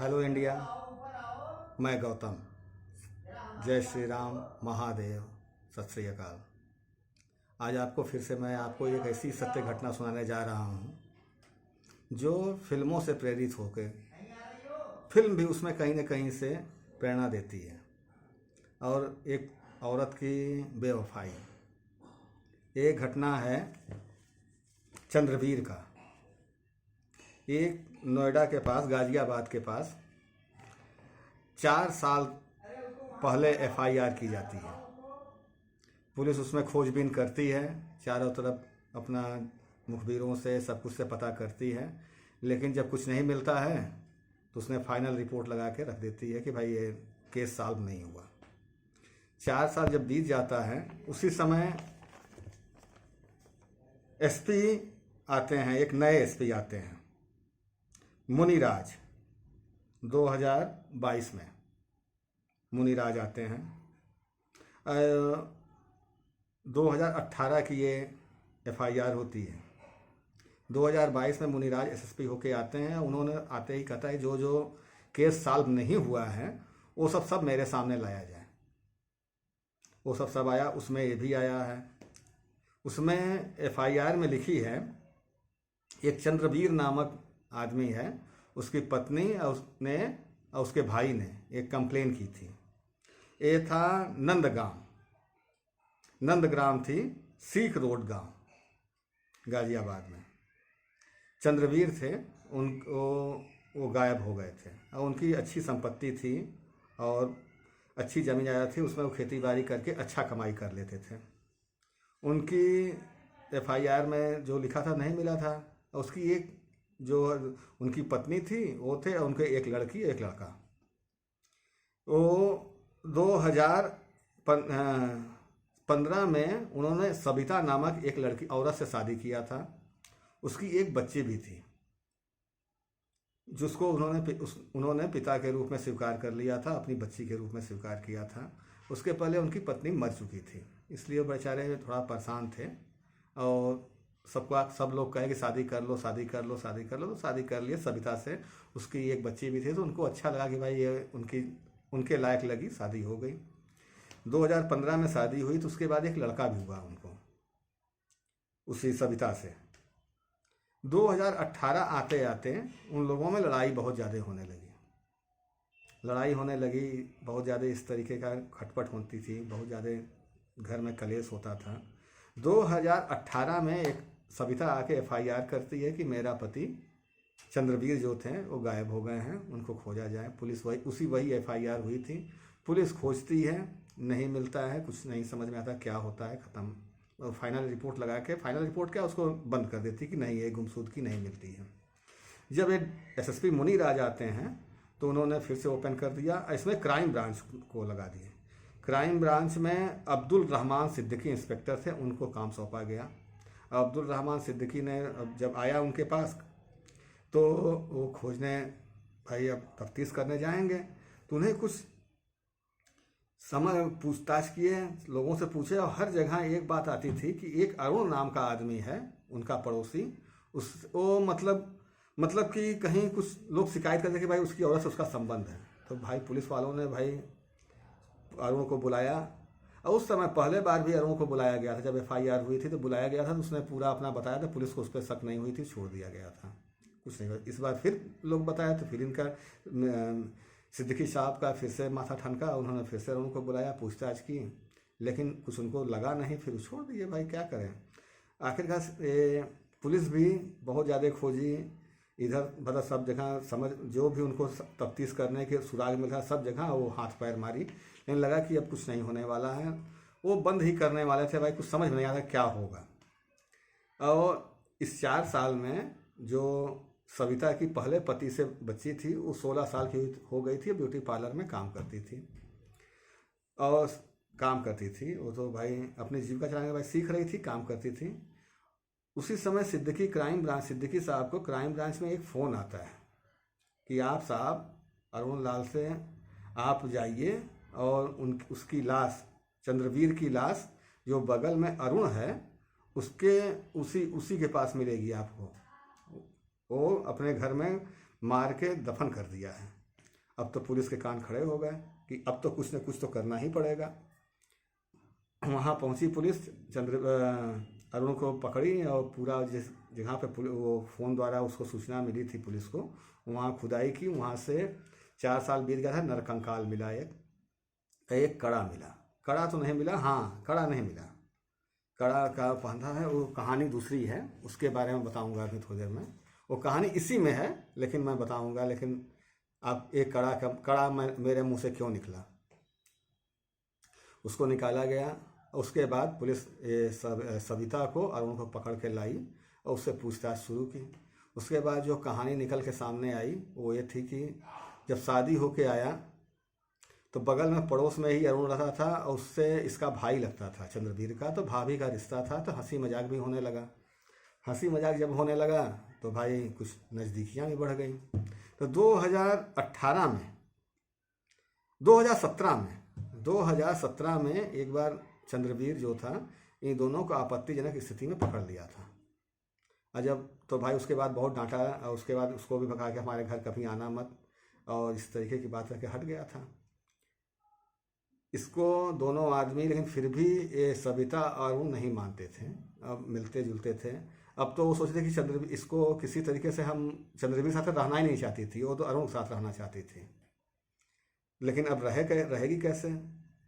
Hello India. मैं गौतम। जय श्री राम, महादेव, सत श्री अकाल। आज आपको फिर से मैं आपको एक ऐसी सत्य घटना सुनाने जा रहा हूँ जो फिल्मों से प्रेरित होकर फिल्म भी उसमें कहीं न कहीं से प्रेरणा देती है। और एक औरत की बेवफाई। एक घटना है चंद्रवीर का। एक नोएडा के पास, गाजियाबाद के पास 4 साल पहले एफआईआर की जाती है। पुलिस उसमें खोजबीन करती है, चारों तरफ अपना मुखबिरों से सब कुछ से पता करती है, लेकिन जब कुछ नहीं मिलता है तो उसने फाइनल रिपोर्ट लगा के रख देती है कि भाई ये केस सॉल्व नहीं हुआ। 4 साल जब बीत जाता है, उसी समय एसपी आते हैं, एक नए एसपी आते हैं, मुनिराज। 2022 में मुनिराज आते हैं। 2018 की ये एफआईआर होती है। 2022 में मुनिराज एसएसपी होके आते हैं। उन्होंने आते ही कहता है जो जो केस सॉल्व नहीं हुआ है वो सब मेरे सामने लाया जाए। वो सब आया, उसमें ये भी आया है। उसमें एफआईआर में लिखी है एक चंद्रवीर नामक आदमी है, उसकी पत्नी और उसने और उसके भाई ने एक कंप्लेन की थी। ये था नंदग्राम थी, सीख रोड गांव, गाजियाबाद में। चंद्रवीर थे, उनको वो गायब हो गए थे और उनकी अच्छी संपत्ति थी और अच्छी जमीन जायदाद थी, उसमें वो खेती बाड़ी करके अच्छा कमाई कर लेते थे। उनकी एफआईआर में जो लिखा था नहीं मिला था। उसकी एक जो उनकी पत्नी थी वो थे, और उनके एक लड़की एक लड़का। वो 2015 में उन्होंने सविता नामक एक लड़की औरत से शादी किया था। उसकी एक बच्ची भी थी जिसको उन्होंने पिता के रूप में स्वीकार कर लिया था, अपनी बच्ची के रूप में स्वीकार किया था। उसके पहले उनकी पत्नी मर चुकी थी, इसलिए वो बेचारे थोड़ा परेशान थे। और सब लोग कहे कि शादी कर लो, शादी कर लो, शादी कर लो, तो शादी कर लिए सविता से। उसकी एक बच्ची भी थी, तो उनको अच्छा लगा कि भाई ये उनके लायक लगी, शादी हो गई। 2015 में शादी हुई, तो उसके बाद एक लड़का भी हुआ उनको उसी सविता से। 2018 आते आते उन लोगों में लड़ाई बहुत ज़्यादा होने लगी। बहुत ज़्यादा इस तरीके का खटपट होती थी, बहुत ज़्यादा घर में कलेश होता था। 2018 में एक सविता आके एफआईआर करती है कि मेरा पति चंद्रवीर जो थे वो गायब हो गए हैं, उनको खोजा जाए। पुलिस वही एफआईआर हुई थी। पुलिस खोजती है, नहीं मिलता है, कुछ नहीं समझ में आता क्या होता है, ख़त्म। और फाइनल रिपोर्ट लगा के, फाइनल रिपोर्ट क्या, उसको बंद कर देती कि नहीं, ये गुमशुदगी नहीं मिलती है। जब ये एसएसपी मुनिराज आते हैं तो उन्होंने फिर से ओपन कर दिया। इसमें क्राइम ब्रांच को लगा दिए। क्राइम ब्रांच में अब्दुल रहमान सिद्दीकी इंस्पेक्टर थे, उनको काम सौंपा गया। अब्दुल रहमान सिद्दीकी ने जब आया उनके पास तो वो खोजने, भाई अब तफ्तीश करने जाएंगे, तो उन्हें कुछ समय पूछताछ किए, लोगों से पूछे। और हर जगह एक बात आती थी कि एक अरुण नाम का आदमी है, उनका पड़ोसी, वो मतलब कि कहीं कुछ लोग शिकायत करते कि भाई उसकी औरत से उसका संबंध है। तो भाई पुलिस वालों ने भाई अरुण को बुलाया। और उस समय पहले बार भी अरुण को बुलाया गया था, जब एफआईआर हुई थी तो बुलाया गया था, तो उसने पूरा अपना बताया था। पुलिस को उस पर शक नहीं हुई थी, छोड़ दिया गया था, कुछ नहीं हुआ। इस बार फिर लोग बताया तो फिर इनका सिद्दीकी साहब का फिर से माथा ठनका। उन्होंने फिर से अरुण को बुलाया, पूछताछ की, लेकिन कुछ उनको लगा नहीं, फिर छोड़ दिए। भाई क्या करें। आखिरकार पुलिस भी बहुत ज़्यादा खोजी, इधर मतलब सब जगह जो भी उनको तफ्तीश करने के सुराग मिला, सब जगह वो हाथ पैर मारी, लेकिन लगा कि अब कुछ नहीं होने वाला है। वो बंद ही करने वाले थे। भाई कुछ समझ में नहीं आता क्या होगा। और इस 4 साल में जो सविता की पहले पति से बच्ची थी, वो 16 साल की हो गई थी, ब्यूटी पार्लर में काम करती थी। वो तो भाई अपनी जीविका चलाने भाई सीख रही थी, काम करती थी। उसी समय सिद्दीकी साहब को क्राइम ब्रांच में एक फ़ोन आता है कि आप साहब अरुण लाल से आप जाइए और उसकी लाश, चंद्रवीर की लाश जो बगल में अरुण है उसके उसी के पास मिलेगी आपको। वो अपने घर में मार के दफन कर दिया है। अब तो पुलिस के कान खड़े हो गए कि अब तो कुछ न कुछ तो करना ही पड़ेगा। वहाँ पहुँची पुलिस, अरुण को पकड़ी और पूरा जिस जगह पे वो फ़ोन द्वारा उसको सूचना मिली थी पुलिस को, वहाँ खुदाई की। वहाँ से 4 साल बीत गया था, नरकंकाल मिला, एक कड़ा मिला। कड़ा तो नहीं मिला, हाँ कड़ा नहीं मिला, कड़ा का पहना है, वो कहानी दूसरी है, उसके बारे में बताऊंगा अभी थोड़ी देर में। वो कहानी इसी में है लेकिन मैं बताऊंगा। लेकिन आप एक कड़ा मेरे मुंह से क्यों निकला, उसको निकाला गया। उसके बाद पुलिस सविता को अरुण को पकड़ के लाई और उससे पूछताछ शुरू की। उसके बाद जो कहानी निकल के सामने आई वो ये थी कि जब शादी होके आया तो बगल में पड़ोस में ही अरुण रहता था और उससे इसका भाई लगता था चंद्रवीर का, तो भाभी का रिश्ता था, तो हंसी मजाक भी होने लगा। हंसी मजाक जब होने लगा तो भाई कुछ नज़दीकियाँ भी बढ़ गई। तो 2017 में एक बार चंद्रवीर जो था इन दोनों को आपत्तिजनक स्थिति में पकड़ लिया था। अजब तो भाई उसके बाद बहुत डांटा और उसके बाद उसको भी भगा के हमारे घर कभी आना मत, और इस तरीके की बात करके हट गया था। इसको दोनों आदमी, लेकिन फिर भी ये सविता और वो नहीं मानते थे, अब मिलते जुलते थे। अब तो वो सोचते कि इसको किसी तरीके से हम चंद्रवीर साथ रहना ही नहीं चाहती थी, वो तो अरुण के साथ रहना चाहती थी। लेकिन अब रहेगी कैसे,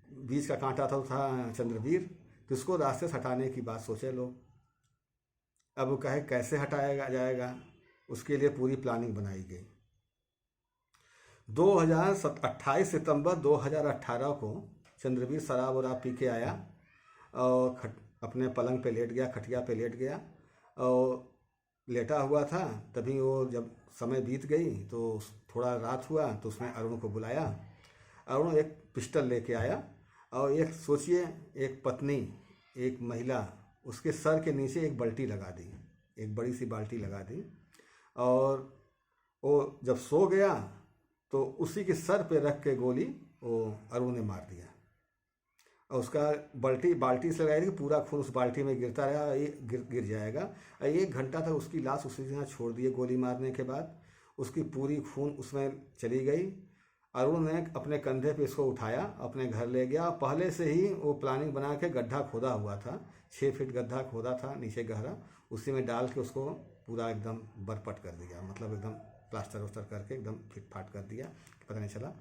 बीच का कांटा था चंद्रवीर, तो इसको रास्ते से हटाने की बात सोचे लोग। अब वो कहे कैसे हटाया जाएगा, उसके लिए पूरी प्लानिंग बनाई गई। 28 सितंबर 2018 को चंद्रवीर शराब वराब पी के आया और अपने पलंग पे लेट गया, खटिया पे लेट गया और लेटा हुआ था। तभी वो जब समय बीत गई तो थोड़ा रात हुआ तो उसने अरुण को बुलाया। अरुण एक पिस्टल लेके आया और एक सोचिए, एक पत्नी, एक महिला, उसके सर के नीचे एक बाल्टी लगा दी, एक बड़ी सी बाल्टी लगा दी। और वो जब सो गया तो उसी के सर पे रख के गोली वो अरुण ने मार दिया। और उसका बाल्टी से लगाई कि पूरा खून उस बाल्टी में गिरता रहा, गिर जाएगा। 1 घंटा तक उसकी लाश उसी जगह छोड़ दिए। गोली मारने के बाद उसकी पूरी खून उसमें चली गई। अरुण ने अपने कंधे पे इसको उठाया, अपने घर ले गया। पहले से ही वो प्लानिंग बना के गड्ढा खोदा हुआ था, 6 फीट गड्ढा खोदा था नीचे गहरा, उसी में डाल के उसको पूरा एकदम बरपट कर दिया, मतलब एकदम प्लास्टर वस्टर करके एकदम फिट फाट कर दिया, पता नहीं चला।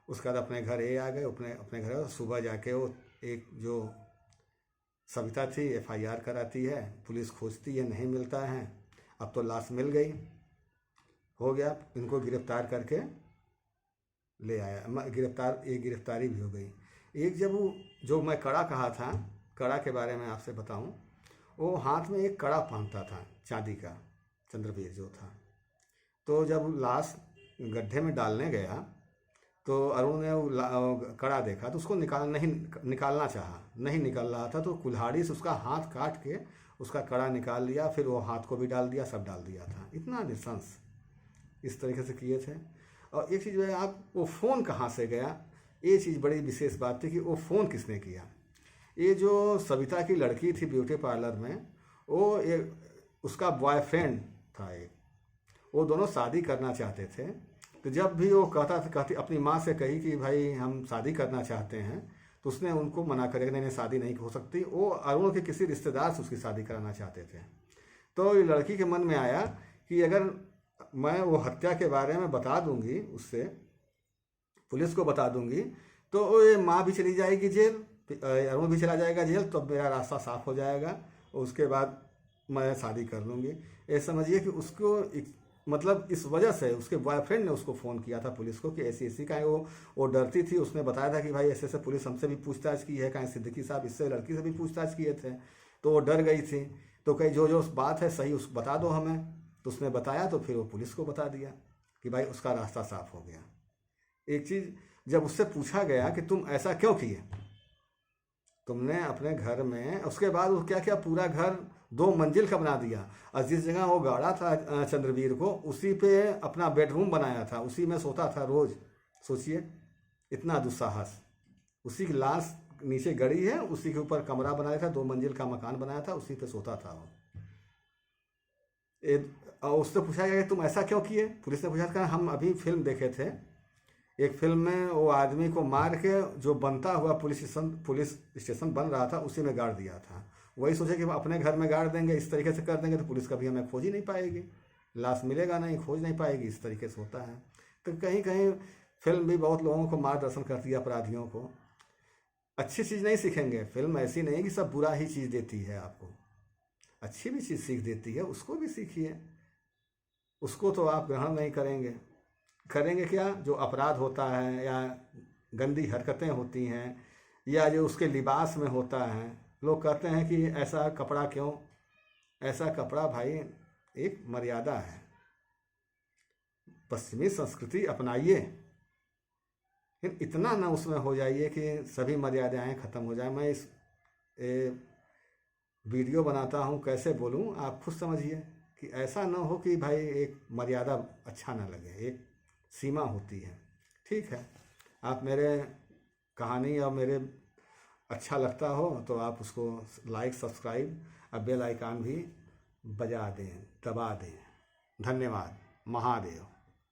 उसके बाद अपने घर आ गए, अपने घर सुबह जाके वो एक जो सविता थी FIR कराती है, पुलिस खोजती है, नहीं मिलता है। अब तो लाश मिल गई, हो गया, इनको गिरफ्तार करके ले आया, गिरफ्तारी भी हो गई। एक जब वो जो मैं कड़ा कहा था, कड़ा के बारे में आपसे बताऊं, वो हाथ में एक कड़ा पहनता था चांदी का, चंद्रवीर जो था। तो जब लाश गड्ढे में डालने गया तो अरुण ने वो कड़ा देखा तो उसको निकालना चाहा, नहीं निकल रहा था, तो कुल्हाड़ी से उसका हाथ काट के उसका कड़ा निकाल लिया, फिर वो हाथ को भी डाल दिया, सब डाल दिया था। इतना नृशंस इस तरीके से किए थे। और एक चीज़ जो है, आप वो फ़ोन कहाँ से गया, ये चीज़ बड़ी विशेष बात थी कि वो फ़ोन किसने किया। ये जो सविता की लड़की थी ब्यूटी पार्लर में, वो एक उसका बॉयफ्रेंड था एक, वो दोनों शादी करना चाहते थे। तो जब भी वो कहती अपनी माँ से कही कि भाई हम शादी करना चाहते हैं, तो उसने उनको मना करे, नहीं शादी नहीं हो सकती। वो अरुण के किसी रिश्तेदार से उसकी शादी कराना चाहते थे। तो ये लड़की के मन में आया कि अगर मैं वो हत्या के बारे में बता दूंगी, उससे पुलिस को बता दूंगी, तो ये माँ भी चली जाएगी जेल, अरुण भी चला जाएगा जेल, तो मेरा रास्ता साफ हो जाएगा, और उसके बाद मैं शादी कर लूँगी। ये समझिए कि उसको मतलब इस वजह से उसके बॉयफ्रेंड ने उसको फ़ोन किया था पुलिस को कि ऐसी का वो डरती थी। उसने बताया था कि भाई ऐसे पुलिस हमसे भी पूछताछ की है, कहीं सिद्दीकी साहब इससे लड़की से भी पूछताछ किए थे, तो वो डर गई थी। तो कहीं जो बात है सही उस बता दो हमें। तो उसने बताया, तो फिर वो पुलिस को बता दिया कि भाई उसका रास्ता साफ हो गया। एक चीज़ जब उससे पूछा गया कि तुम ऐसा क्यों किए, तुमने अपने घर में, उसके बाद वो क्या पूरा घर 2 मंजिल का बना दिया, और जिस जगह वो गाड़ा था चंद्रवीर को, उसी पे अपना बेडरूम बनाया था, उसी में सोता था रोज। सोचिए इतना दुस्साहस। उसी की लाश नीचे गड़ी है, उसी के ऊपर कमरा बनाया था, 2 मंजिल का मकान बनाया था, उसी पे सोता था वो। और उससे पूछा गया कि तुम ऐसा क्यों किए। पुलिस ने पूछा था हम अभी फिल्म देखे थे एक फिल्म में वो आदमी को मार के जो बनता हुआ पुलिस स्टेशन बन रहा था उसी में गाड़ दिया था। वही सोचे कि अपने घर में गाड़ देंगे, इस तरीके से कर देंगे तो पुलिस कभी हमें खोज ही नहीं पाएगी, लाश मिलेगा नहीं, खोज नहीं पाएगी, इस तरीके से होता है। तो कहीं कहीं फिल्म भी बहुत लोगों को मार्गदर्शन करती है, अपराधियों को। अच्छी चीज़ नहीं सीखेंगे, फिल्म ऐसी नहीं कि सब बुरा ही चीज़ देती है आपको, अच्छी भी चीज़ सीख देती है, उसको भी सीखिए। उसको तो आप ग्रहण नहीं करेंगे। करेंगे क्या? जो अपराध होता है या गंदी हरकतें होती हैं या जो उसके लिबास में होता है, लोग कहते हैं कि ऐसा कपड़ा क्यों? ऐसा कपड़ा भाई एक मर्यादा है, पश्चिमी संस्कृति अपनाइए, लेकिन इतना ना उसमें हो जाइए कि सभी मर्यादाएं ख़त्म हो जाए। मैं इस वीडियो बनाता हूँ, कैसे बोलूँ आप खुद समझिए कि ऐसा ना हो कि भाई एक मर्यादा अच्छा ना लगे, एक सीमा होती है। ठीक है, आप मेरे कहानी और मेरे अच्छा लगता हो तो आप उसको लाइक, सब्सक्राइब और बेल आइकन भी बजा दें, दबा दें। धन्यवाद। महादेव।